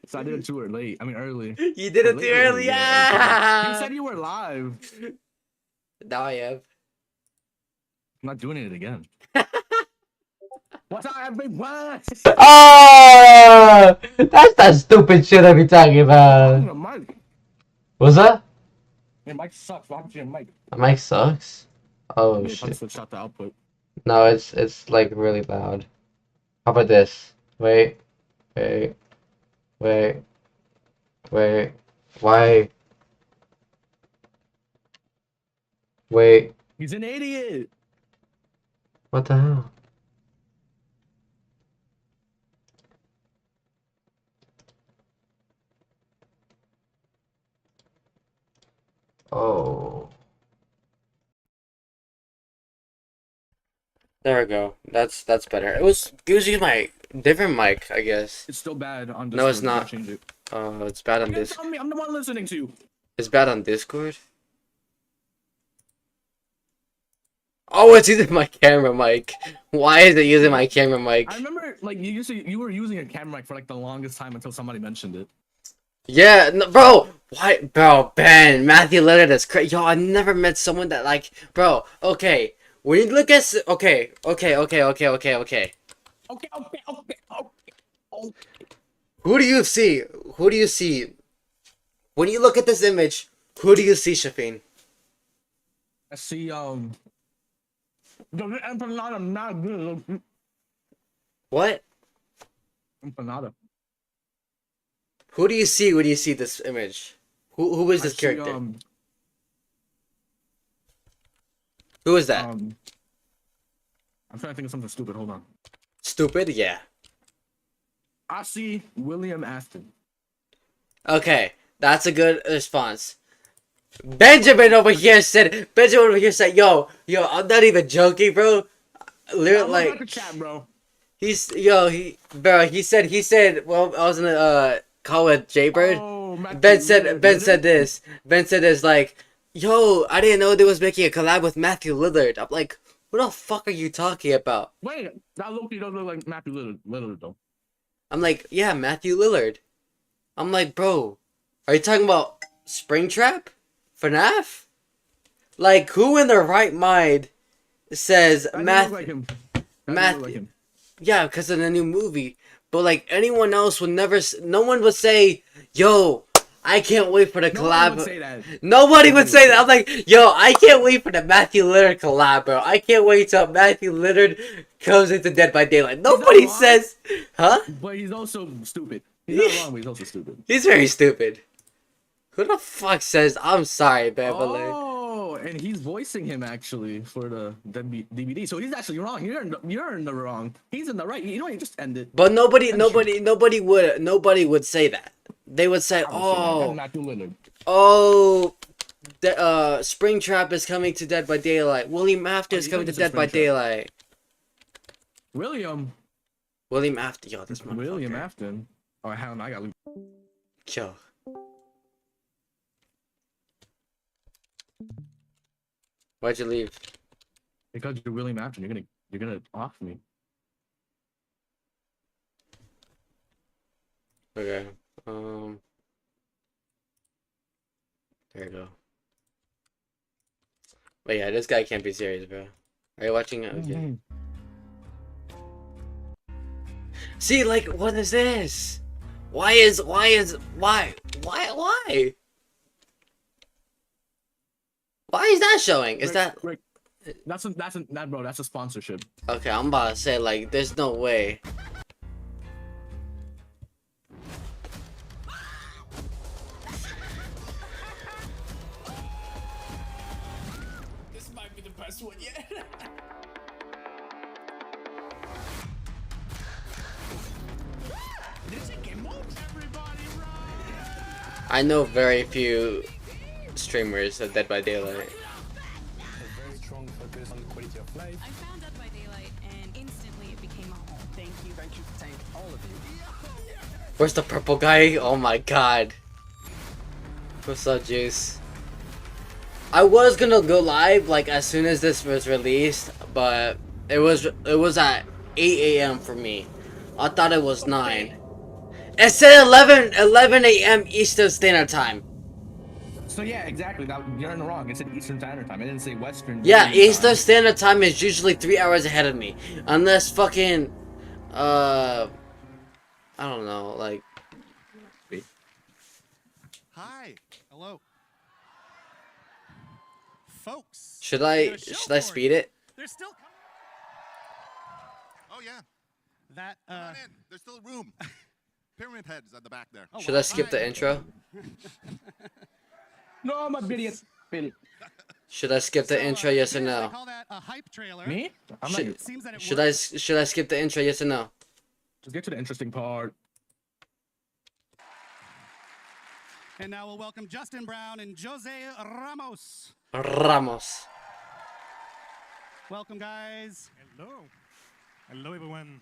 So I did it too late. I mean, early. You did it too early. Yeah. You said you were live. Now I am. I'm not doing it again. What's up, everyone? Oh, that's that stupid shit I be talking about. What's that? Your mic sucks. What happened to your mic? My mic sucks. Oh Maybe shit. switch out the output. No, it's like really loud. How about this? Wait. Why? Wait. He's an idiot. What the hell? Oh. There we go. That's better. It was using my different mic, I guess. It's still bad on Discord. No, it's not. Change it. It's bad on You can't Discord. tell me. I'm the one listening to you. It's bad on Discord. Oh, it's using my camera mic. Why is it using my camera mic? I remember, like, you were using a camera mic for like the longest time until somebody mentioned it. Yeah, no, bro. Why, bro? Ben, Matthew Lillard is crazy. Yo, I never met someone that like, bro. Okay, when you look at okay. Who do you see? Who do you see? When you look at this image, who do you see, Shafin? I see the empanada not good. What? Empanada. Who do you see when you see this image? Who is this character? Who is that? I'm trying to think of something stupid. Hold on. Stupid? Yeah. I see William Afton. Okay, that's a good response. Benjamin over here said, yo, I'm not even joking, bro. Literally, like, the chat, bro. he said, well, I was in a call with Jaybird. Oh, Ben said this, like, yo, I didn't know they was making a collab with Matthew Lillard. I'm like, what the fuck are you talking about? Wait, that Loki doesn't look like Matthew Lillard though. I'm like, yeah, Matthew Lillard. I'm like, bro, are you talking about Springtrap? Fnaf? Like, who in their right mind says Matthew? Matthew? Yeah, because of the new movie. But like anyone else would never. No one would say, "Yo, I can't wait for the collab." Would say that. Nobody would say that. I'm like, "Yo, I can't wait for the Matthew Lillard collab, bro. I can't wait till Matthew Lillard comes into Dead by Daylight." Nobody says, "Huh?" But he's also stupid. He's not wrong, but he's also stupid. He's very stupid. Who the fuck says I'm sorry, Beverly? Oh, and he's voicing him actually for the DVD. So he's actually wrong. You're in the wrong. He's in the right. You know, you just end it. But nobody would say that. They would say, "Oh, Springtrap is coming to Dead by Daylight. William Afton is coming to Dead by Daylight." William Afton, yo, this motherfucker. William Afton. Oh, hell no, I got. Yo. Why'd you leave? Because you're William Afton. You're gonna off me. Okay. There you go. But yeah, this guy can't be serious, bro. Are you watching it? Okay. See, like, what is this? Why? Why is that showing? Is that? That's a sponsorship. Okay, I'm about to say, like, there's no way. This might be the best one yet. I know very few streamers of Dead by Daylight. Very strong focus on the quality of life. I found Dead by Daylight and instantly it became a home. Thank you, all of you. Where's the purple guy? Oh my god. What's up, Juice? I was gonna go live like as soon as this was released, but it was at 8 a.m. for me. I thought it was 9. It said 11 a.m. Eastern Standard Time. So yeah, exactly. That you're in the wrong. It said Eastern Standard Time. I didn't say Western. Yeah, Daylight Eastern Time. Standard Time is usually 3 hours ahead of me. Unless fucking, I don't know, like. Hi. Hello. Folks. Should we I got a show should I for speed you. it? They're still coming. Oh yeah, That come on in. There's still room. Pyramid heads at the back there. oh, Should wow. I skip the intro? No, I'm a idiot. Should I skip the intro? Yes or They no? call that a hype trailer. Me? I'm Should- not. It seems that it Should works. I skip the intro? Yes or no? Just get to the interesting part. And now we'll welcome Justin Brown and Jose Ramos. Ramos. Welcome, guys. Hello. Hello, everyone.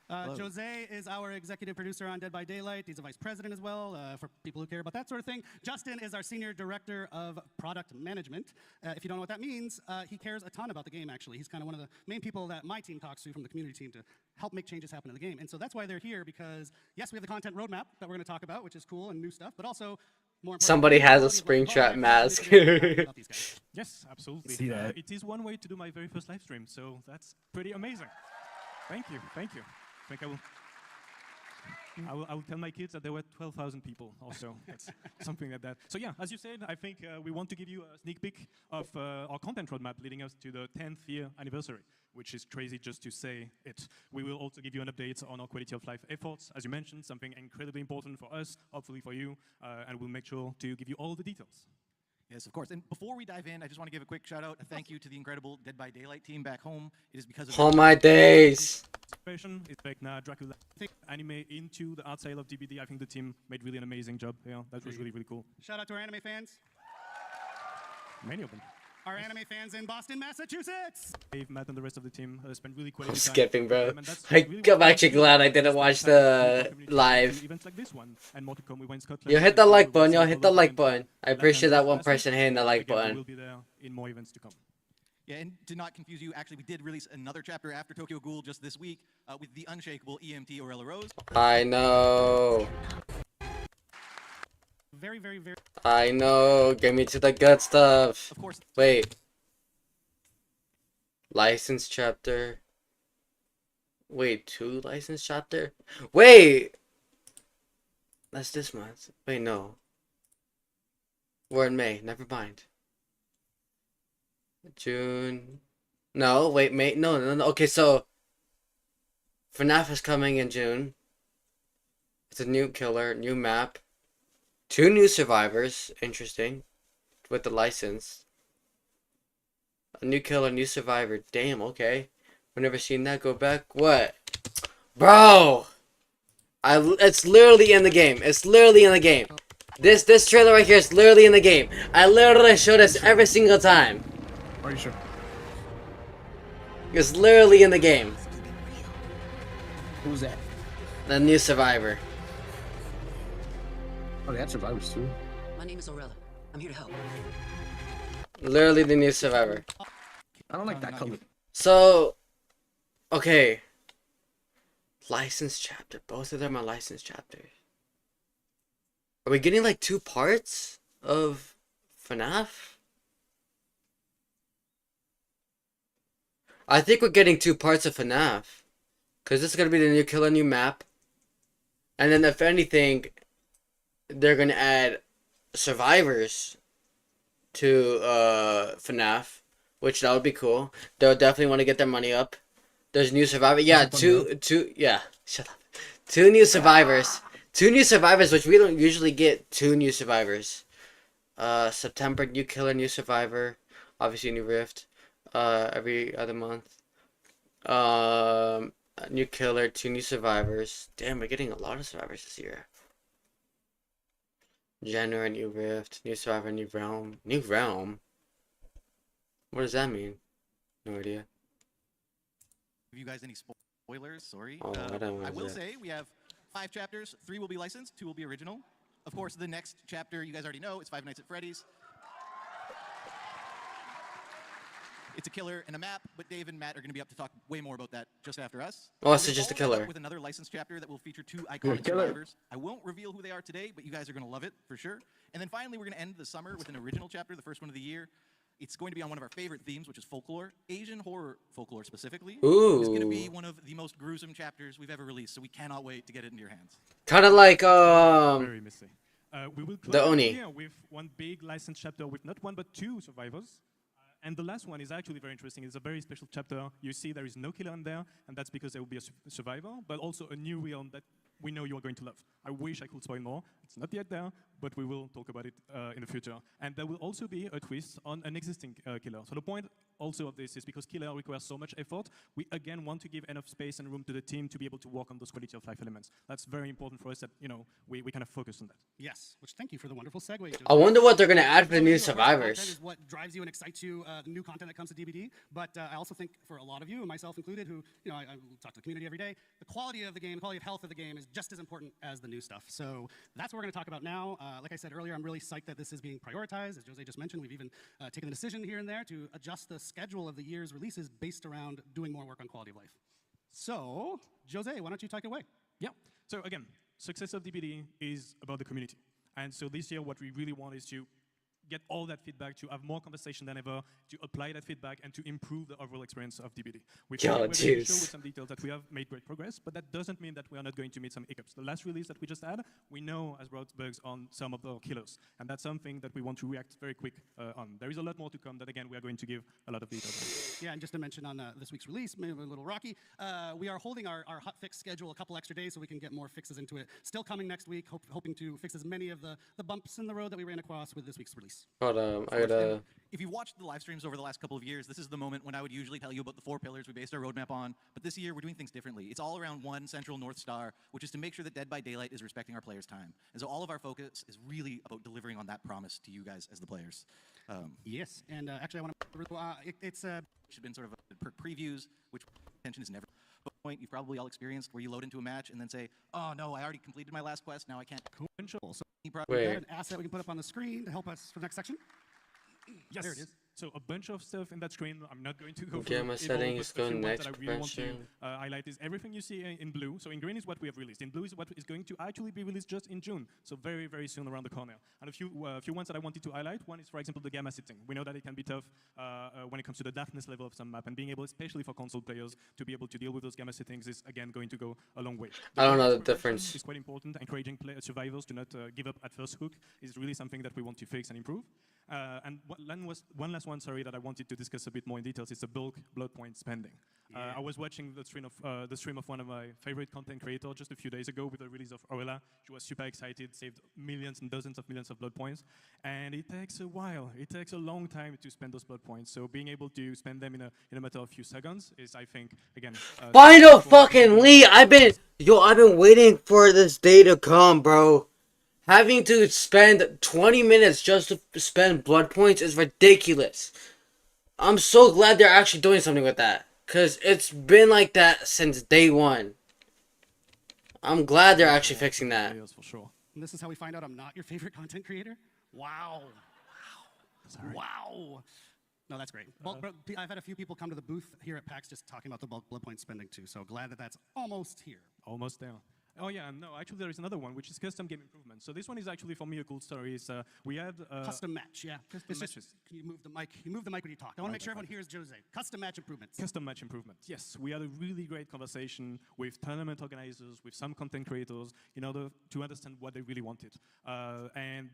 Jose is our executive producer on Dead by Daylight. He's a vice president as well, for people who care about that sort of thing. Justin is our senior director of product management. If you don't know what that means, he cares a ton about the game, actually. He's kind of one of the main people that my team talks to from the community team to help make changes happen in the game. And so that's why they're here, because, yes, we have the content roadmap that we're going to talk about, which is cool and new stuff, but also, more importantly, Somebody has a quality of life. Springtrap All mask. about these guys. Yes, absolutely. See that. It is one way to do my very first live stream, so that's pretty amazing. Thank you, thank you. I think I will tell my kids that there were 12,000 people also. That's something like that. So yeah, as you said, I think we want to give you a sneak peek of our content roadmap leading us to the 10th year anniversary, which is crazy just to say it. We will also give you an update on our quality of life efforts, as you mentioned, something incredibly important for us, hopefully for you, and we'll make sure to give you all the details. Yes, of course. And before we dive in, I just want to give a quick shout out, a thank you to the incredible Dead by Daylight team back home. It is because of All my days. Inspiration is back now, Dracula anime into the art style of DBD. I think the team made really an amazing job. Yeah, that was really, really cool. Shout out to our anime fans. Many of them. Our anime fans in Boston, Massachusetts. Dave, Matt, and the rest of the team spent really quality I'm time. skipping, bro. And that's I'm really what actually we do. glad I didn't watch the live. Events like this one, and more to come. We went Scotland. Yo, hit the like button, yo, hit the like button. I appreciate that one person hitting the like We button. will be there in more events to come. Yeah, and to not confuse you, actually, we did release another chapter after Tokyo Ghoul just this week with the unshakable EMT Orella Rose. I know. Very, very, very. I know. Get me to the good stuff. Of course, Wait. License chapter. Wait, 2 license chapter? Wait! That's this month. Wait, no. We're in May. Never mind. June. No, wait, May. No. Okay, so Fnaf is coming in June. It's a new killer, new map. 2 new survivors. Interesting. With the license. A new killer, new survivor. Damn, okay. I've never seen that. Go back. What? Bro! It's literally in the game. It's literally in the game. This trailer right here is literally in the game. I literally show this every single time. Are you sure? It's literally in the game. Who's that? The new survivor. Oh, they had survivors too. My name is Orella. I'm here to help. Literally the new survivor. I don't like that color. So, okay. License chapter. Both of them are license chapters. Are we getting like 2 parts of FNAF? I think we're getting 2 parts of FNAF. Because this is going to be the new killer, new map. And then if anything, they're going to add survivors to FNAF. Which that would be cool. They'll definitely want to get their money up. There's new survivor. Yeah, yeah. Shut up. 2 new survivors. 2 new survivors, which we don't usually get 2 new survivors. September, new killer, new survivor. Obviously, new rift. Every other month. New killer, 2 new survivors. Damn, we're getting a lot of survivors this year. January, new rift, new survivor, new realm. New realm? What does that mean? No idea. give you guys any spoilers, sorry. Oh, I don't I want will that. say we have 5 chapters, 3 will be licensed, 2 will be original. Of course, the next chapter, you guys already know, it's Five Nights at Freddy's. It's a killer and a map, but Dave and Matt are going to be up to talk way more about that just after us. Oh, it's We're just a following that up killer. with another licensed chapter that will feature 2 iconic killer. survivors. I won't reveal who they are today, but you guys are going to love it for sure. And then finally, we're going to end the summer with an original chapter, the first one of the year. It's going to be on one of our favorite themes, which is folklore, Asian horror folklore specifically. It's going to be Ooh. one of the most gruesome chapters we've ever released, so we cannot wait to get it into your hands. Kind of like Very messy. We will The close Oni. the year with one big licensed chapter with not 1 but 2 survivors. And the last one is actually very interesting. It's a very special chapter. You see there is no killer in there, and that's because there will be a survivor, but also a new realm that we know you are going to love. I wish I could spoil more. It's not yet there, but we will talk about it in the future. And there will also be a twist on an existing killer. So the point also of this is because killer requires so much effort, we again want to give enough space and room to the team to be able to work on those quality of life elements. That's very important for us that, you know, we kind of focus on that. Yes, which thank you for the wonderful segue. I wonder what they're gonna add for the new Content survivors. is what drives you and excites you, the new content that comes to DBD. But I also think for a lot of you, and myself included, who I talk to the community every day, the quality of the game, the quality of health of the game is just as important as the new stuff. So that's what we're going to talk about now. Like I said earlier, I'm really psyched that this is being prioritized. As Jose just mentioned, we've even taken the decision here and there to adjust the schedule of the year's releases based around doing more work on quality of life. So, Jose, why don't you take it away? Yeah. So again, success of DBD is about the community. And so this year, what we really want is to get all that feedback, to have more conversation than ever, to apply that feedback, and to improve the overall experience of DBD. We're going to show with some details that we have made great progress, but that doesn't mean that we are not going to meet some hiccups. The last release that we just had, we know has brought bugs on some of the killers, and that's something that we want to react very quick on. There is a lot more to come that, again, we are going to give a lot of details on. Yeah, and just to mention on this week's release, maybe a little rocky, we are holding our hot fix schedule a couple extra days so we can get more fixes into it. Still coming next week, hoping to fix as many of the bumps in the road that we ran across with this week's release. Hold on, I gotta. If you've watched the live streams over the last couple of years, this is the moment when I would usually tell you about the 4 pillars we based our roadmap on. But this year, we're doing things differently. It's all around one central North Star, which is to make sure that Dead by Daylight is respecting our players' time. And so all of our focus is really about delivering on that promise to you guys as the players. Yes, and actually, I want to. It's Should have been sort of perk previews, which attention is never. But point you've probably all experienced where you load into a match and then say, "Oh no, I already completed my last quest. Now I can't." cool. So Wait. an asset we can put up on the screen to help us for the next section. Yes. There it is. So a bunch of stuff in that screen. I'm not going to go Okay, through my it all, settings, but a go few ones next that I really want to question. highlight is everything you see in blue. So in green is what we have released. In blue is what is going to actually be released just in June. So very, very soon around the corner. And a few ones that I wanted to highlight. One is, for example, the gamma setting. We know that it can be tough when it comes to the darkness level of some map, and being able, especially for console players, to be able to deal with those gamma settings is again going to go a long way. I don't know the prevention difference. is quite important. Encouraging survivors to not give up at first hook is really something that we want to fix and improve. And one last one, sorry, that I wanted to discuss a bit more in details is the bulk blood point spending. I was watching the stream of one of my favorite content creators just a few days ago with the release of Orella. She was super excited, saved millions and dozens of millions of blood points, and it takes a while. It takes a long time to spend those blood points. So being able to spend them in a matter of few seconds is, I think, again. Final fucking Lee! I've been waiting for this day to come, bro. Having to spend 20 minutes just to spend blood points is ridiculous. I'm so glad they're actually doing something with that. Because it's been like that since day one. I'm glad they're actually fixing that. Yes, for sure. And this is how we find out I'm not your favorite content creator? Wow. Sorry. Wow. No, that's great. I've had a few people come to the booth here at PAX just talking about the bulk blood point spending too, so glad that that's almost here. Almost there. Oh yeah, no, actually there is another one, which is custom game improvement. So this one is actually for me a cool story. Is we had Custom match, yeah. Custom matches. Can you move the mic? You move the mic when you talk. I want to make sure everyone hears Jose. Custom match improvements. Custom match improvement. Yes, we had a really great conversation with tournament organizers, with some content creators, in order to understand what they really wanted. And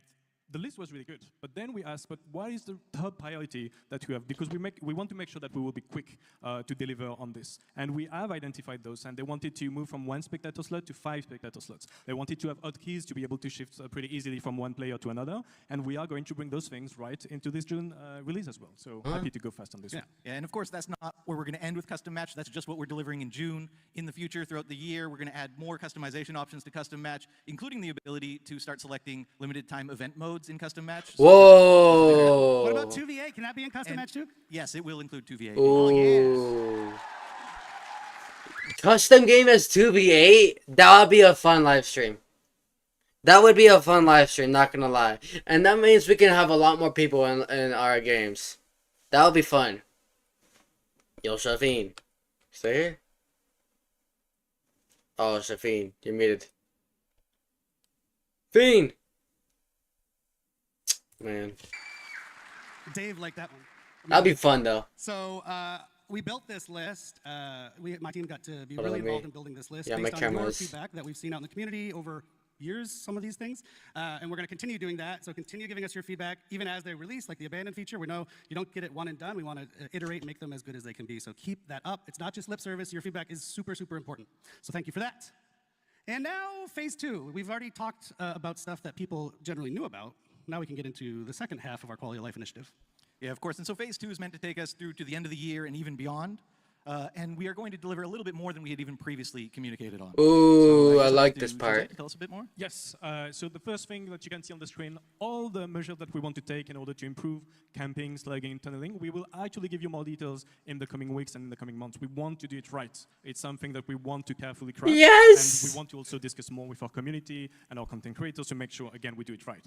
the list was really good, but then we asked, but what is the top priority that we have? Because we want to make sure that we will be quick to deliver on this. And we have identified those, and they wanted to move from 1 spectator slot to 5 spectator slots. They wanted to have hotkeys to be able to shift pretty easily from one player to another, and we are going to bring those things right into this June release as well. So happy to go fast on this one. Yeah, and of course, that's not where we're going to end with custom match. That's just what we're delivering in June. In the future, throughout the year, we're going to add more customization options to custom match, including the ability to start selecting limited time event modes in custom match. Whoa! What about 2v8? Can that be in custom match too? Yes, it will include 2v8. Ooh. Custom game as 2v8? That would be a fun live stream. That would be a fun live stream, not gonna lie. And that means we can have a lot more people in our games. That would be fun. Yo, Shafeen. Stay here? Oh, Shafeen, you're muted. Fiend! Man. Dave liked that one. That'll be fun, though. So we built this list. My team got to be Hold on, really let me- involved in building this list Yeah, my based on your camera's- feedback that we've seen out in the community over years, some of these things. And we're going to continue doing that. So continue giving us your feedback, even as they release, like the abandoned feature. We know you don't get it one and done. We want to iterate and make them as good as they can be. So keep that up. It's not just lip service. Your feedback is super, super important. So thank you for that. And now, phase 2. We've already talked about stuff that people generally knew about. Now we can get into the second half of our quality of life initiative. Yeah, of course. And so phase 2 is meant to take us through to the end of the year and even beyond. And we are going to deliver a little bit more than we had even previously communicated on. Ooh, So I guess like to this Jose part. to Tell us a bit more. Yes, so the first thing that you can see on the screen, all the measures that we want to take in order to improve camping, slugging, tunneling, we will actually give you more details in the coming weeks and in the coming months. We want to do it right. It's something that we want to carefully craft. Yes! And we want to also discuss more with our community and our content creators to make sure, again, we do it right.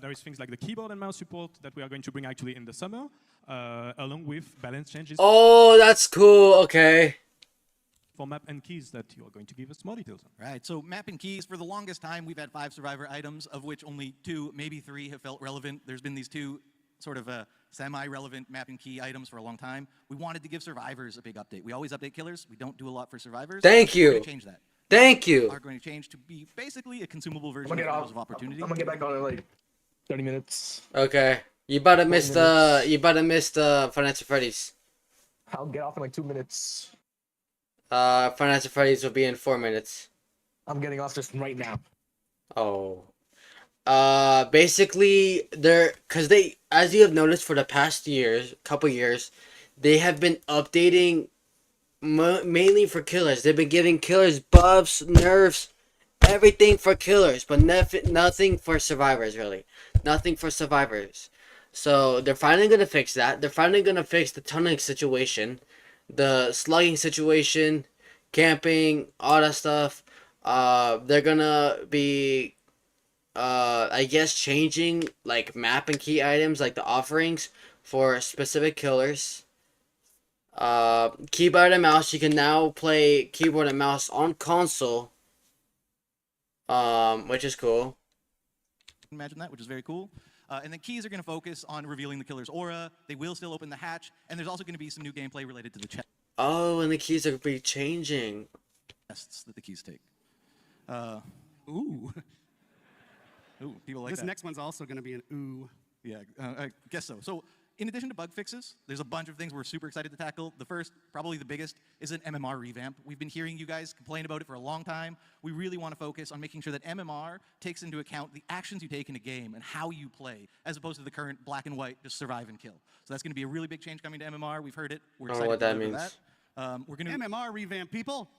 There is things like the keyboard and mouse support that we are going to bring actually in the summer, along with balance changes Oh, that's cool. Okay. for map and keys that you are going to give us more details on. Right, so map and keys, for the longest time, we've had 5 survivor items, of which only 2, maybe 3 have felt relevant. There's been these 2 sort of semi-relevant map and key items for a long time. We wanted to give survivors a big update. We always update killers. We don't do a lot for survivors. Thank We're you. going to change that. Thank you. Are going to change to be basically a consumable I'm version gonna of get Windows off. of Opportunity. I'm gonna get back on in like 30 minutes. Okay. You about to miss the Financial Freddy's. I'll get off in like 2 minutes. Financial Freddy's will be in 4 minutes. I'm getting off just right now. Oh. Basically, cause they, as you have noticed for the past couple years, they have been updating mainly for killers. They've been giving killers buffs, nerfs, everything for killers, but nothing for survivors, really. Nothing for survivors. So they're finally gonna fix that. They're finally gonna fix the tunneling situation, the slugging situation, camping, all that stuff. They're gonna be I guess changing like map and key items, like the offerings for specific killers. Keyboard and mouse, you can now play keyboard and mouse on console, which is cool. Imagine that, which is very cool. And then keys are going to focus on revealing the killer's aura. They will still open the hatch, and there's also going to be some new gameplay related to the Oh, and the keys are gonna be changing. chests that the keys take. Ooh. Ooh, people like This that. next one's also going to be an ooh. Yeah, I guess so. So, in addition to bug fixes, there's a bunch of things we're super excited to tackle. The first, probably the biggest, is an MMR revamp. We've been hearing you guys complain about it for a long time. We really want to focus on making sure that MMR takes into account the actions you take in a game and how you play, as opposed to the current black and white, just survive and kill. So that's going to be a really big change coming to MMR. We've heard it. We're I don't know excited what to that deliver means. that. We're going to MMR revamp, people.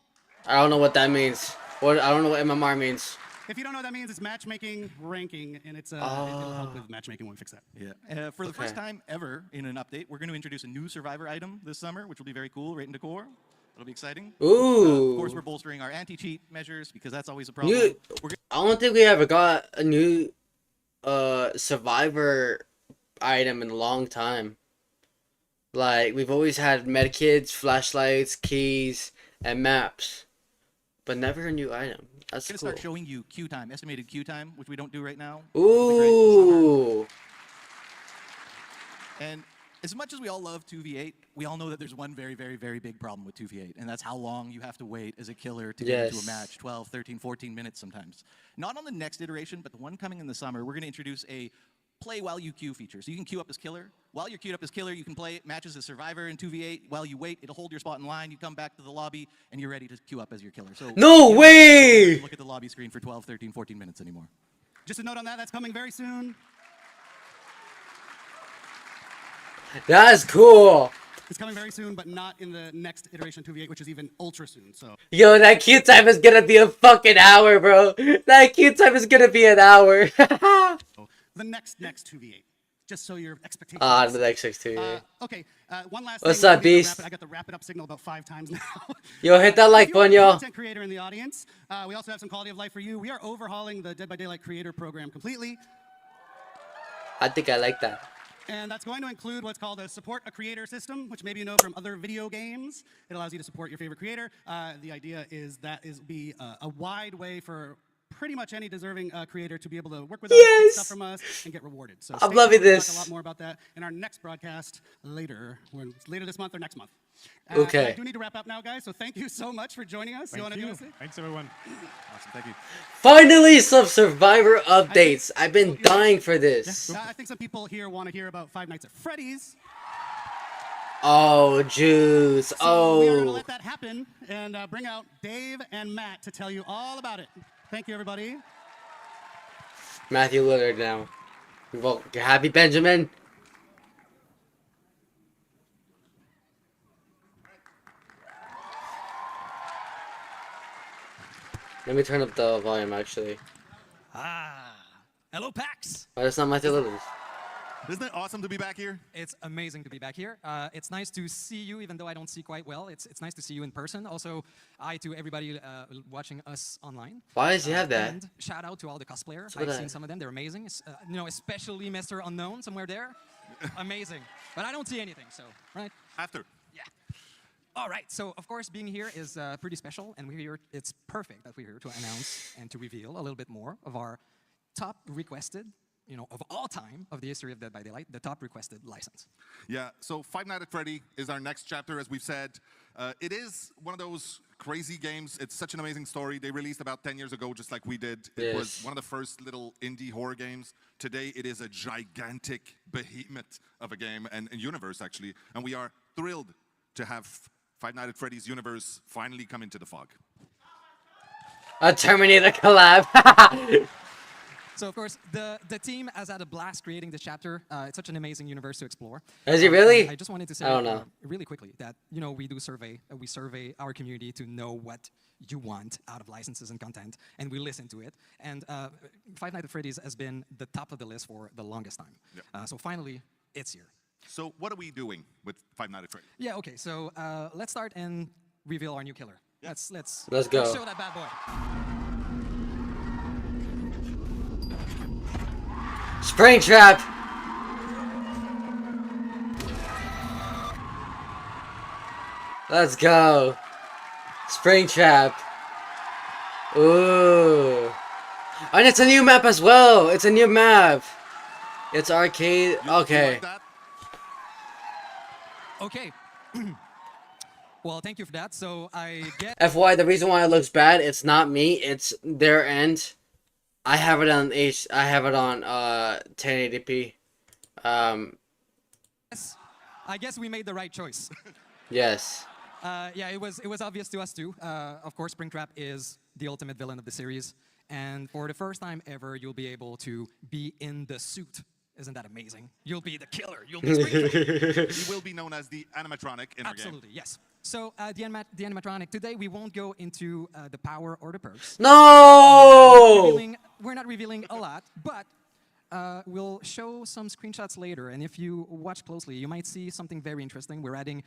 I don't know what that means. I don't know what MMR means. If you don't know what that means, it's matchmaking, ranking, and it'll help with matchmaking when we fix that. Yeah. For the first Okay. time ever in an update, we're going to introduce a new survivor item this summer, which will be very cool, right into core. It'll be exciting. Ooh. Of course, we're bolstering our anti-cheat measures because that's always a problem. I don't think we ever got a new survivor item in a long time. Like, we've always had medkits, flashlights, keys, and maps, but never a new item. That's We're going to cool. start showing you queue time, estimated queue time, which we don't do right now. It'll be great this summer. Ooh. And as much as we all love 2v8, we all know that there's one very, very, very big problem with 2v8, and that's how long you have to wait as a killer to get into a Yes. match, 12, 13, 14 minutes sometimes. Not on the next iteration, but the one coming in the summer, we're going to introduce a play while you queue feature. So you can queue up as killer. While you're queued up as killer, you can play matches as survivor in 2v8. While you wait, it'll hold your spot in line. You come back to the lobby, and you're ready to queue up as your killer. So No you don't way! have to look at the lobby screen for 12, 13, 14 minutes anymore. Just a note on that, that's coming very soon. That's cool. It's coming very soon, but not in the next iteration of 2v8, which is even ultra soon. So Yo, that queue time is gonna be a fucking hour, bro. That queue time is gonna be an hour. the next 2v8, just so your expectations. The next 16. Okay, one last What's thing. up, We need to Beast? wrap it. I got the wrap it up signal about 5 times now. Yo, hit that like If you are button, a yo. content creator in the audience, we also have some quality of life for you. We are overhauling the Dead by Daylight creator program completely. I think I like that. And that's going to include what's called a support a creator system, which maybe you know from other video games. It allows you to support your favorite creator. The idea is that is be a wide way for pretty much any deserving creator to be able to work with us, get stuff from us, and get rewarded. So I'm loving We'll this. talk a lot more about that in our next broadcast later this month or next month. Okay. I do need to wrap up now, guys. So thank you so much for joining us. Thank Do you. want to do this? Thanks, everyone. Awesome, thank you. Finally, some Survivor updates. I've been dying for this. I think some people here want to hear about Five Nights at Freddy's. Oh, juice. So we are going to Oh. let that happen and bring out Dave and Matt to tell you all about it. Thank you, everybody. Matthew Lillard now. Well, you happy, Benjamin? Let me turn up the volume, actually. Hello, PAX. Oh, that's not Matthew Lillard. Isn't it awesome to be back here? It's amazing to be back here. It's nice to see you, even though I don't see quite well. It's nice to see you in person. Also, hi to everybody watching us online. Why does he have that? And shout out to all the cosplayers. what I've I- seen some of them. They're amazing. You know, especially Mr. Unknown somewhere there. Amazing. But I don't see anything, so, right? After. Yeah. All right. So, of course, being here is pretty special, and we're here. It's perfect that we're here to announce and to reveal a little bit more of our top requested, you know, of all time of the history of Dead by Daylight, the top requested license. Yeah, so Five Nights at Freddy is our next chapter, as we've said. It is one of those crazy games. It's such an amazing story. They released about 10 years ago, just like we did. It was one of the first little indie horror games. Today, it is a gigantic behemoth of a game and universe, actually. And we are thrilled to have Five Nights at Freddy's universe finally come into the fog. A Terminator collab. So, of course, the team has had a blast creating this chapter. It's such an amazing universe to explore. Is it really? I just wanted to say I don't know. really quickly that, you know, we do survey. We survey our community to know what you want out of licenses and content, and we listen to it. And Five Nights at Freddy's has been the top of the list for the longest time. Yep. So finally, it's here. So what are we doing with Five Nights at Freddy? Yeah, okay, so let's start and reveal our new killer. Let's go. show that bad boy. Springtrap. Let's go. Springtrap. Ooh. And it's a new map as well. It's a new map. It's arcade. You Okay. like that? Okay. Well, thank you for that. So I get FY, the reason why it looks bad, it's not me, it's their end. I have it on 1080p. I guess we made the right choice. Yes. Yeah, it was obvious to us too. Of course, Springtrap is the ultimate villain of the series, and for the first time ever, you'll be able to be in the suit. Isn't that amazing? You'll be the killer. You'll be Springtrap. He will be known as the animatronic in our game. Absolutely, yes. So the animatronic today, we won't go into the power or the perks. No! We're not revealing a lot, but we'll show some screenshots later. And if you watch closely, you might see something very interesting. We're adding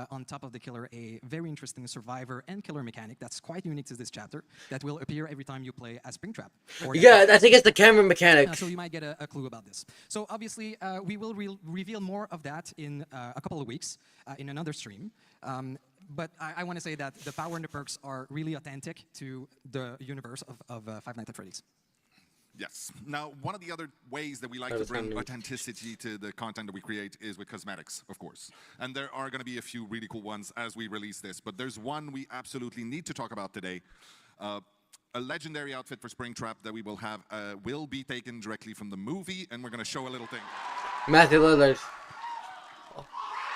on top of the killer a very interesting survivor and killer mechanic that's quite unique to this chapter that will appear every time you play as Springtrap. Yeah, I think it's the camera mechanic. So you might get a clue about this. So obviously, we will reveal more of that in a couple of weeks in another stream. But I want to say that the power and the perks are really authentic to the universe of Five Nights at Freddy's. Yes. Now, one of the other ways that we like to bring authenticity to the content that we create is with cosmetics, of course. And there are going to be a few really cool ones as we release this. But there's one we absolutely need to talk about today. A legendary outfit for Springtrap that we will have will be taken directly from the movie, and we're going to show a little thing. Matthew Lillard.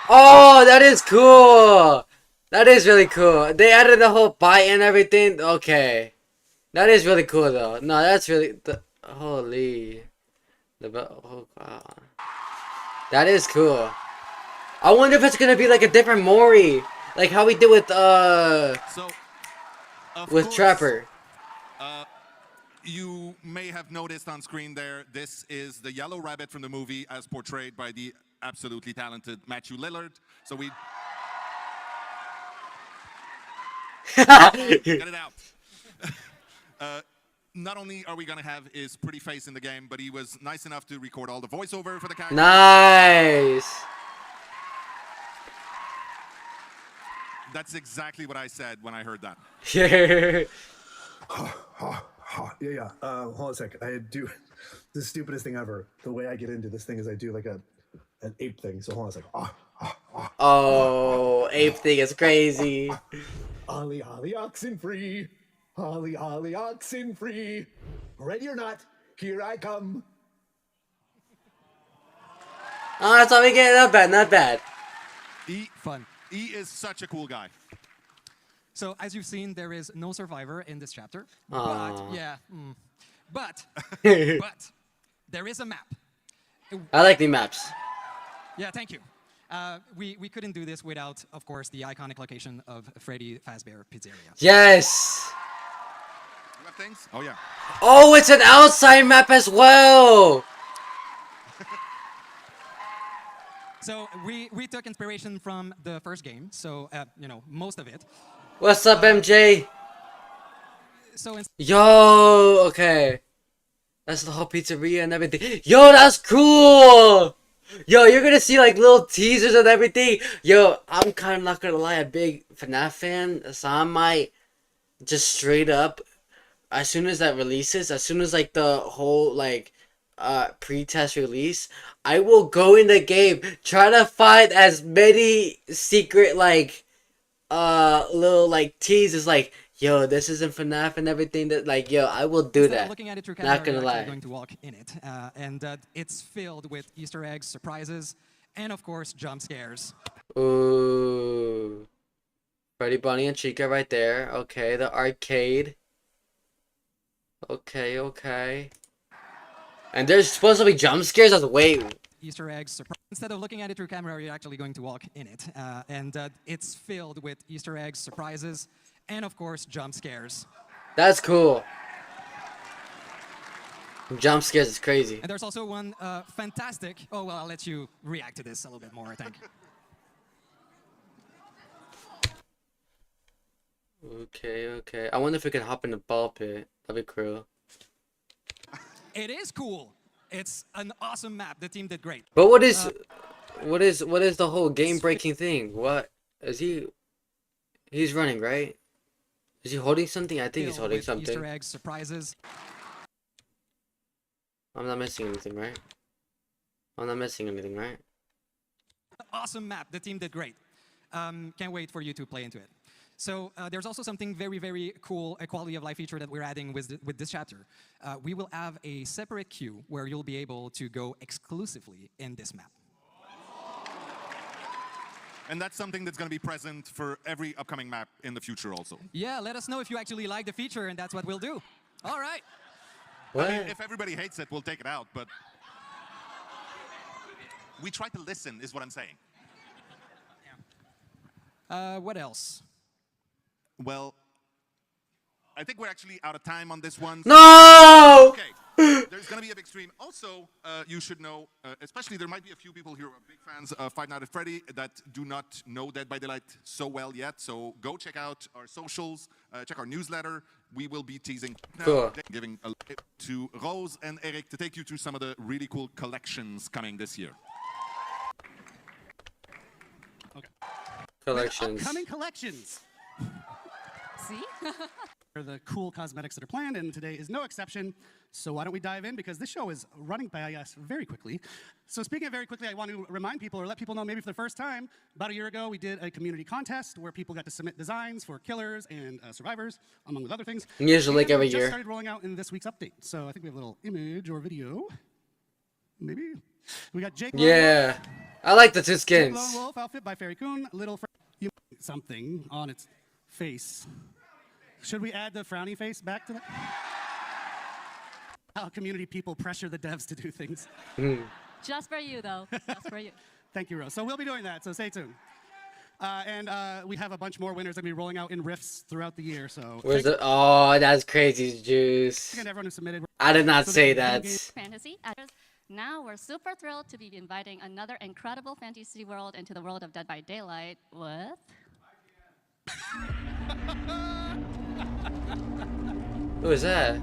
Oh, that is cool! That is really cool. They added the whole bite and everything. Okay. That is really cool, though. No, that's really... holy... oh, God. That is cool. I wonder if it's gonna be like a different Mori. Like how we did with, with Trapper. You may have noticed on screen there, this is the yellow rabbit from the movie as portrayed by the absolutely talented Matthew Lillard. So we... Get it out. not only are we gonna have his pretty face in the game, but he was nice enough to record all the voiceover for the character. Nice. That's exactly what I said when I heard that. Yeah. Yeah. Hold on a sec. I do the stupidest thing ever. The way I get into this thing is I do like an ape thing. So hold on a sec. Oh, ape thing is crazy. Ollie, ollie, oxen free. Ollie, ollie, oxen free. Ready or not, here I come. Oh, that's all we get. Not bad, not bad. Fun. E is such a cool guy. So as you've seen, there is no survivor in this chapter. Aww. But yeah, but there is a map. I like the maps. Yeah, thank you. We couldn't do this without, of course, the iconic location of Freddy Fazbear Pizzeria. Yes. You have things? Oh yeah. Oh, it's an outside map as well. So we took inspiration from the first game. So you know, most of it. What's up, MJ? So yo, okay. That's the whole pizzeria and everything. Yo, that's cool. Yo, you're gonna see like little teasers and everything. Yo, I'm kind of not gonna lie, a big Fnaf fan, so I might just straight up, as soon as that releases, as soon as like the whole like pre-test release, I will go in the game, try to find as many secret like little like teasers like, yo, this isn't FNAF and everything, that like, yo, I will do that. Looking at it through camera, not gonna you're lie. actually going to walk in it, and it's filled with Easter eggs, surprises, and of course jump scares. Ooh, Freddy, Bunny, and Chica right there. Okay, the arcade. Okay. And there's supposed to be jump scares. I was waiting. Easter eggs. Instead of looking at it through camera, you're actually going to walk in it, and it's filled with Easter eggs, surprises, and of course jump scares. That's cool. Jump scares is crazy. And there's also one fantastic. Oh well, I'll let you react to this a little bit more, I think. Okay. I wonder if we can hop in the ball pit. That'd be cool. It is cool. It's an awesome map. The team did great. But what is the whole game breaking thing? What is he? He's running, right? Is he holding something? I think he's holding something. Easter eggs, surprises. I'm not missing anything, right? Awesome map. The team did great. Can't wait for you to play into it. So there's also something very, very cool, a quality of life feature that we're adding with this chapter. We will have a separate queue where you'll be able to go exclusively in this map. And that's something that's going to be present for every upcoming map in the future also. Yeah, let us know if you actually like the feature, and that's what we'll do. All right. What? I mean, if everybody hates it, we'll take it out, but we try to listen, is what I'm saying. What else? Well, I think we're actually out of time on this one. No! Okay, there's going to be a big stream. Also, you should know, especially there might be a few people here who are big fans of Five Nights at Freddy that do not know Dead by Daylight so well yet. So go check out our socials, check our newsletter. We will be teasing now, giving a to Rose and Eric to take you through some of the really cool collections coming this year. Okay. Collections. Upcoming collections. See? The cool cosmetics that are planned, and today is no exception. So why don't we dive in, because this show is running by us very quickly. So speaking of very quickly, I want to remind people, or let people know maybe for the first time, about a year ago we did a community contest where people got to submit designs for killers and survivors, among other things. Usually like every year. year. Just started rolling out in this week's update. So I think we have a little image or video. Maybe. We got Jake. Yeah. I like the two skins. Lone Wolf outfit by Fairy Coon. Little something on its face. Should we add the frowny face back to that? How community people pressure the devs to do things. Just for you, though. Just for you. Thank you, Rose. So we'll be doing that, so stay tuned. And we have a bunch more winners that will be rolling out in rifts throughout the year. So Where's the? Oh, that's crazy, Juice. Again, everyone who submitted. I did not say that. Fantasy. Now we're super thrilled to be inviting another incredible fantasy world into the world of Dead by Daylight with... Who is that?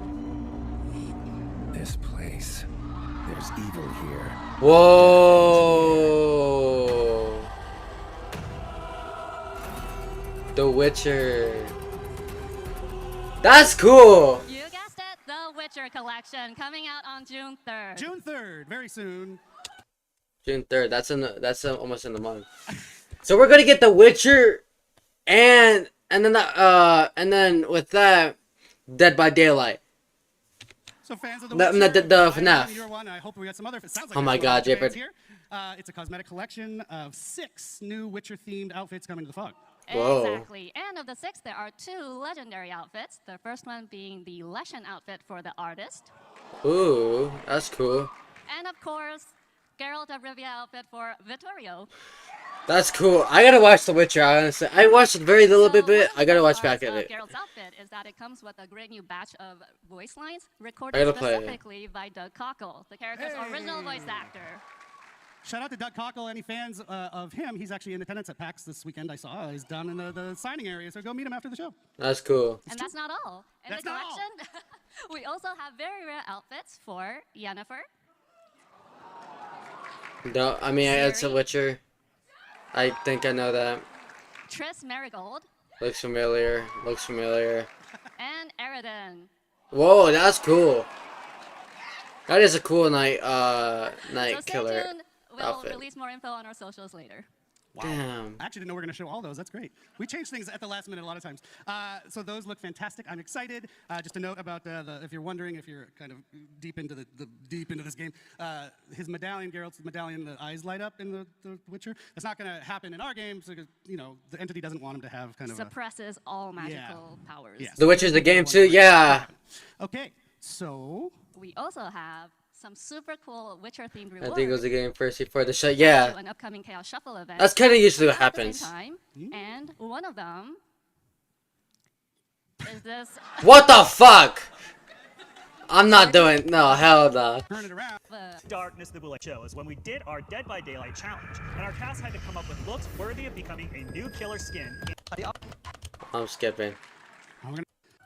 This place. There's evil here. Whoa! The Witcher. That's cool. You guessed it, the Witcher collection coming out on June 3rd. June 3rd, very soon. June 3rd. That's almost in the month. So we're gonna get the Witcher, and then with that, Dead by Daylight. So fans of The FNAF. FNAF. I hope we got some other. It sounds like Oh my God, fans Jaybird. here. It's a cosmetic collection of 6 new Witcher-themed outfits coming to the fog. Whoa. Exactly. And of the 6, there are 2 legendary outfits. The first one being the Leshen outfit for the artist. Ooh, that's cool. And of course, Geralt of Rivia outfit for Vittorio. That's cool. I gotta watch The Witcher, honestly. I watched very little bit. I gotta watch back at it. Geralt's outfit is that it comes with a great new batch of voice lines I recorded gotta play it. specifically by Doug Cockle, the character's original voice actor. Shout out to Doug Cockle. Any fans of him? He's actually in attendance at PAX this weekend. I saw. He's down in the signing area, so go meet him after the show. That's cool. And that's not all. In the collection, we also have very rare outfits for Yennefer. No, I mean, it's a Witcher. I think I know that. Triss Marigold. Looks familiar. Looks familiar. And Eridan. Whoa, that's cool. That is a cool night So stay killer tuned. We'll outfit. release more info on our socials later. Wow. Damn. I actually didn't know we were going to show all those. That's great. We change things at the last minute a lot of times. So those look fantastic. I'm excited. Just a note about if you're wondering, if you're kind of deep into this game, his medallion, Geralt's medallion, the eyes light up in the Witcher. That's not going to happen in our games because the entity doesn't want him to have kind of suppresses all magical powers. Yes. The Witcher's the game too. Yeah. Okay. So we also have some super cool Witcher-themed rewards. I think it was the game first before the show. Yeah. To an upcoming Chaos Shuffle event. That's kind of usually what at the same happens. time, and one of them is this. What the fuck? I'm not doing. No, hell no. Turn it around. Darkness the Bullet shows when we did our Dead by Daylight challenge, and our cast had to come up with looks worthy of becoming a new killer skin. I'm skipping.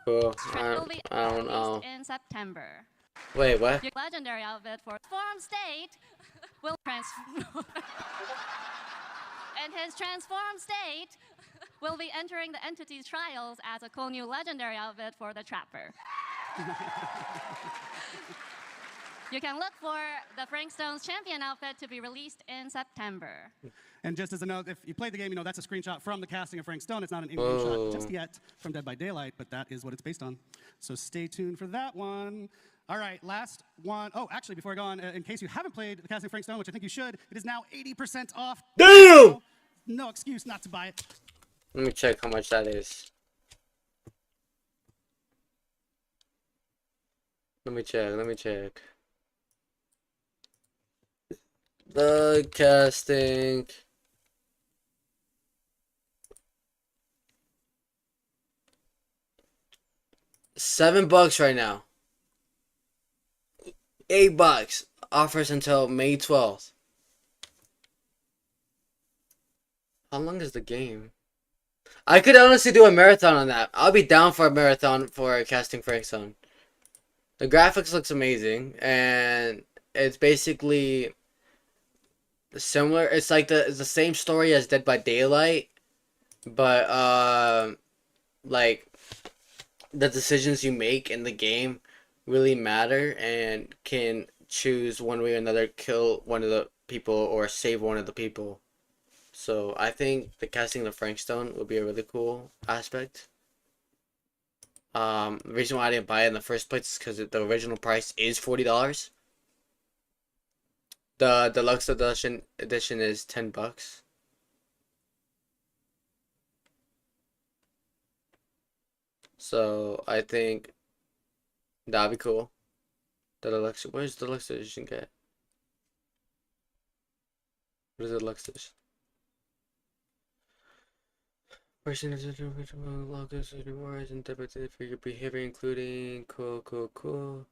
Cool. Will be I don't know. released in September. Wait, what? Your legendary outfit for Transform State will transform. And his Transform State will be entering the entity's trials as a cool new legendary outfit for the Trapper. You can look for the Frank Stone's champion outfit to be released in September. And just as a note, if you played the game, that's a screenshot from the casting of Frank Stone. It's not an in-game shot just yet from Dead by Daylight, but that is what it's based on. So stay tuned for that one. All right, last one. Oh, actually, before I go on, in case you haven't played the casting of Frank Stone, which I think you should, it is now 80% off. Damn! No excuse not to buy it. Let me check how much that is. Let me check. The casting. $7 right now. $8. Offers until May 12th. How long is the game? I could honestly do a marathon on that. I'll be down for a marathon for casting Frank Stone. The graphics looks amazing, and it's basically similar. It's like it's the same story as Dead by Daylight, but like the decisions you make in the game really matter and can choose one way or another, kill one of the people or save one of the people. So I think the casting of Frank Stone would be a really cool aspect. The reason why I didn't buy it in the first place is because the original price is $40. The deluxe edition is $10. So I think that'd be cool. The deluxe. Where's the deluxe edition get? What is the deluxe edition? Person is log this rewards and debited for your behavior, including cool.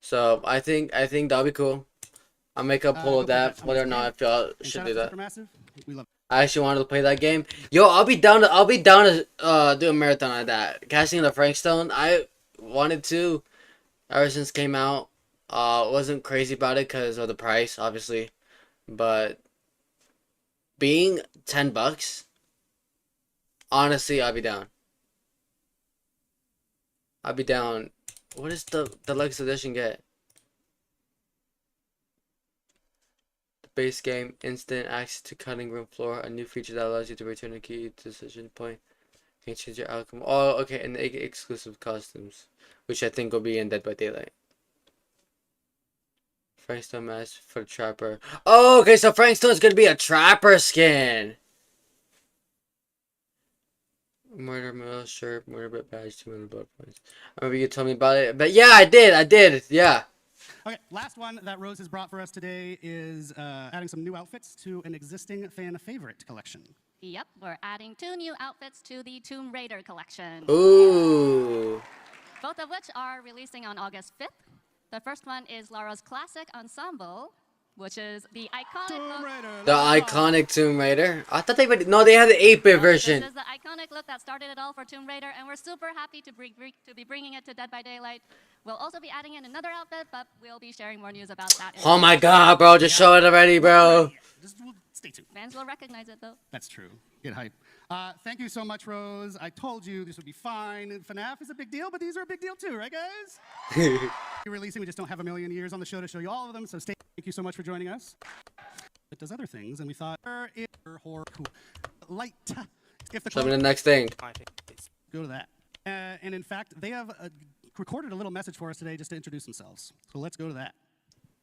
So I think that'll be cool. I'll make a poll of that, whether or not I feel I should do that. We love I actually wanted to play that game. Yo, I'll be down to do a marathon of that. Casting the Frank Stone, I wanted to. ever since it came out. Wasn't crazy about it because of the price, obviously, but being $10, honestly, I'd be down. I'd be down. What does the deluxe edition get? The base game, instant access to cutting room floor, a new feature that allows you to return a key decision point. You can change your outcome. Oh, okay, and exclusive costumes, which I think will be in Dead by Daylight. Frankstone mask for Trapper. Oh, okay, so Frankstone's gonna be a Trapper skin. Murder mill shirt, murder bit badge, 200 blood points. I remember you told me about it, but yeah, I did, yeah. Okay, last one that Rose has brought for us today is adding some new outfits to an existing fan favorite collection. Yep, we're adding 2 new outfits to the Tomb Raider collection. Ooh. Both of which are releasing on August 5th. The first one is Lara's classic ensemble, which is the iconic iconic Tomb Raider. I thought they would. No, they had the 8-bit version. This is the iconic look that started it all for Tomb Raider, and we're super happy to be bringing it to Dead by Daylight. We'll also be adding in another outfit, but we'll be sharing more news about that. Oh my god, bro! Just show it already, bro. Just stay tuned. Fans will recognize it, though. That's true. Get hype. Thank you so much, Rose. I told you this would be fine. Fnaf is a big deal, but these are a big deal too, right, guys? We're releasing. We just don't have a million years on the show to show you all of them, so stay. Thank you so much for joining us. It does other things, and we thought, horror, cool. Light. If the Show me the next thing. Go to that. And in fact, they have recorded a little message for us today just to introduce themselves. So let's go to that.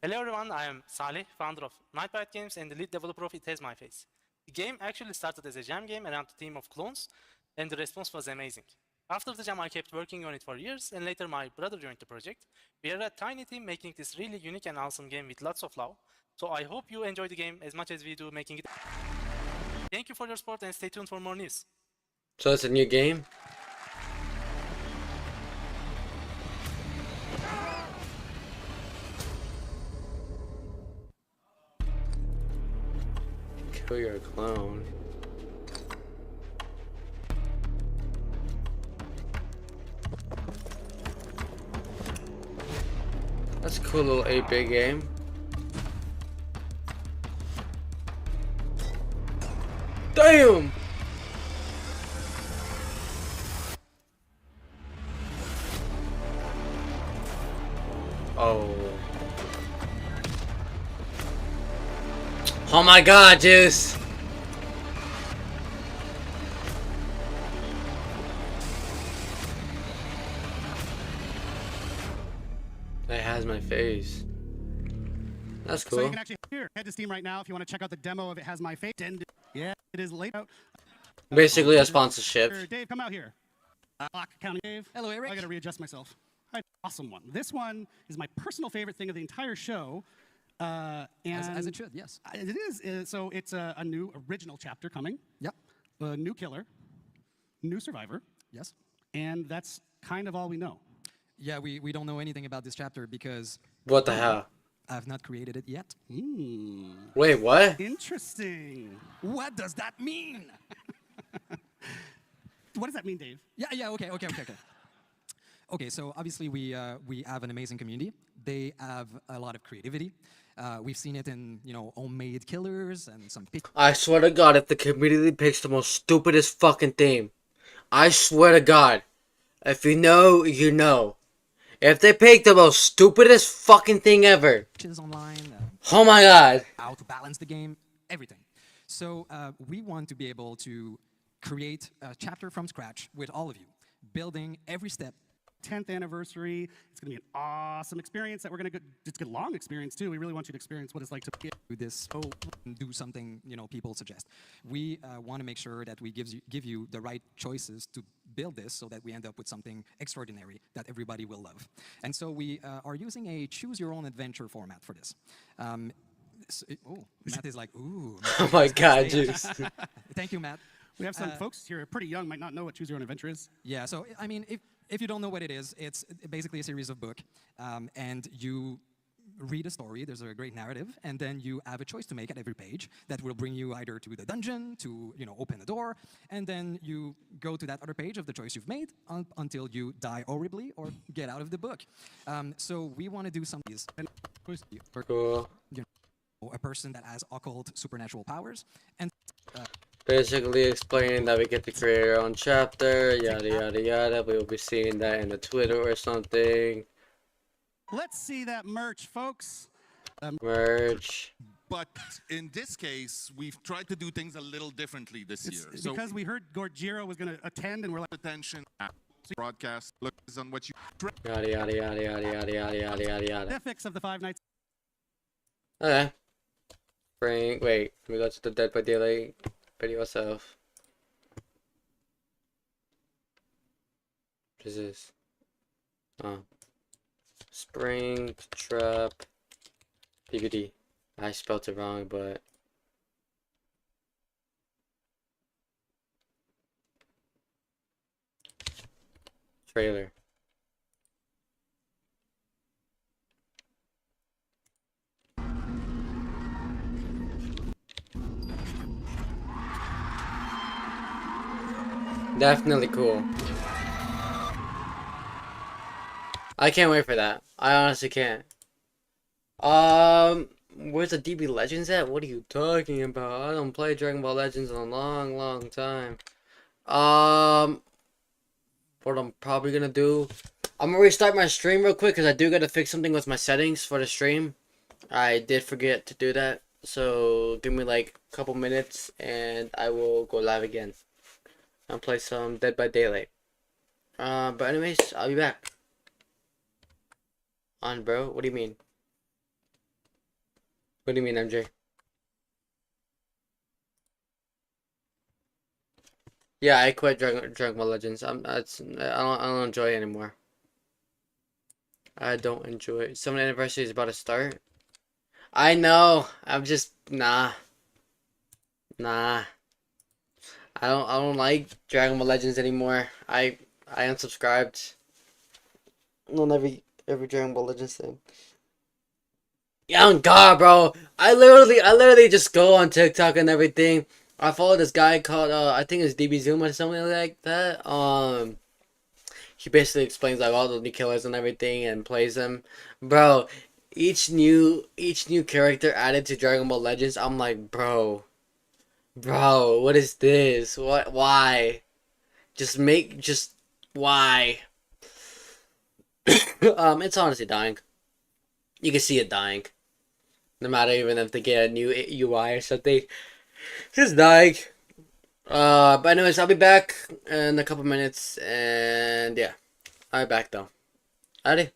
Hello everyone, I am Salih, founder of Nightbite Games and the lead developer of It Has My Face. The game actually started as a jam game around a team of clones, and the response was amazing. After the jam, I kept working on it for years, and later my brother joined the project. We are a tiny team making this really unique and awesome game with lots of love. So I hope you enjoy the game as much as we do making it. Thank you for your support and stay tuned for more news. So it's a new game? Kill your clone. That's a cool little 8-bit game. Damn! Oh. Oh my god, Juice! That has my face. That's cool. So you can actually head to Steam right now if you want to check out the demo of It Has My Face. Yeah, it is laid out. Basically a sponsorship. Dave, come out here. Lock County Dave. Hello, Eric. I gotta readjust myself. Hi, awesome one. This one is my personal favorite thing of the entire show. And as it should, yes. It is. So it's a new original chapter coming. Yep. A new killer, new survivor. Yes. And that's kind of all we know. Yeah, we don't know anything about this chapter because... What the hell? I've not created it yet. Wait, what? Interesting. What does that mean? What does that mean, Dave? Yeah, okay. Okay, so obviously we have an amazing community. They have a lot of creativity. We've seen it in, homemade killers and some... I swear to God, if the community picks the most stupidest fucking theme, I swear to God, if you know, you know. If they pick the most stupidest fucking thing ever. Online, oh my god. How to balance the game, everything. So we want to be able to create a chapter from scratch with all of you, building every step. 10th anniversary. It's going to be an awesome experience that we're going to it's a long experience too. We really want you to experience what it's like to do this. Do something people suggest. We want to make sure that we give you the right choices to build this so that we end up with something extraordinary that everybody will love. And so we are using a choose your own adventure format for this. Matt is like, ooh. Oh my god, Juice. Thank you, Matt. We have some folks here pretty young, might not know what choose your own adventure is. Yeah, so I mean, if you don't know what it is, it's basically a series of books, and you read a story, there's a great narrative, and then you have a choice to make at every page that will bring you either to the dungeon, to open the door, and then you go to that other page of the choice you've made until you die horribly or get out of the book. So we want to do some of these. Cool. A person that has occult supernatural powers, and basically explaining that we get to create our own chapter, yada yada yada. We will be seeing that in the Twitter or something. Let's see that merch, folks. Merch. But in this case, we've tried to do things a little differently this year. Because we heard Gorgiro was going to attend, and we're like, attention, broadcast, look on what you. Yada yada yada yada yada yada yada yada yada. Specifics of the 5 nights. Okay. Wait, let me go to the Dead by Daylight video itself. What is this? Oh. Spring Trap DVD. I spelled it wrong, but trailer. Definitely cool. I can't wait for that. I honestly can't. Where's the DB Legends at? What are you talking about? I don't play Dragon Ball Legends in a long, long time. What I'm probably gonna do, I'm gonna restart my stream real quick because I do gotta fix something with my settings for the stream. I did forget to do that, so give me like a couple minutes and I will go live again and play some Dead by Daylight. But anyways, I'll be back. On, bro? What do you mean? What do you mean, MJ? Yeah, I quit Dragon Ball Legends. I don't enjoy it anymore. I don't enjoy it. 7th anniversary is about to start. I know. I'm just nah. I don't like Dragon Ball Legends anymore. I unsubscribed on every Dragon Ball Legends thing. Yeah, oh God, bro. I literally just go on TikTok and everything. I follow this guy called I think it's DB Zoom or something like that. He basically explains like all the new killers and everything and plays them. Bro, each new character added to Dragon Ball Legends, I'm like, bro, what is this? Why? Why? It's honestly dying. You can see it dying. No matter even if they get a new UI or something. It's dying. But anyways, I'll be back in a couple minutes, and yeah. I'll be back though. Alrighty.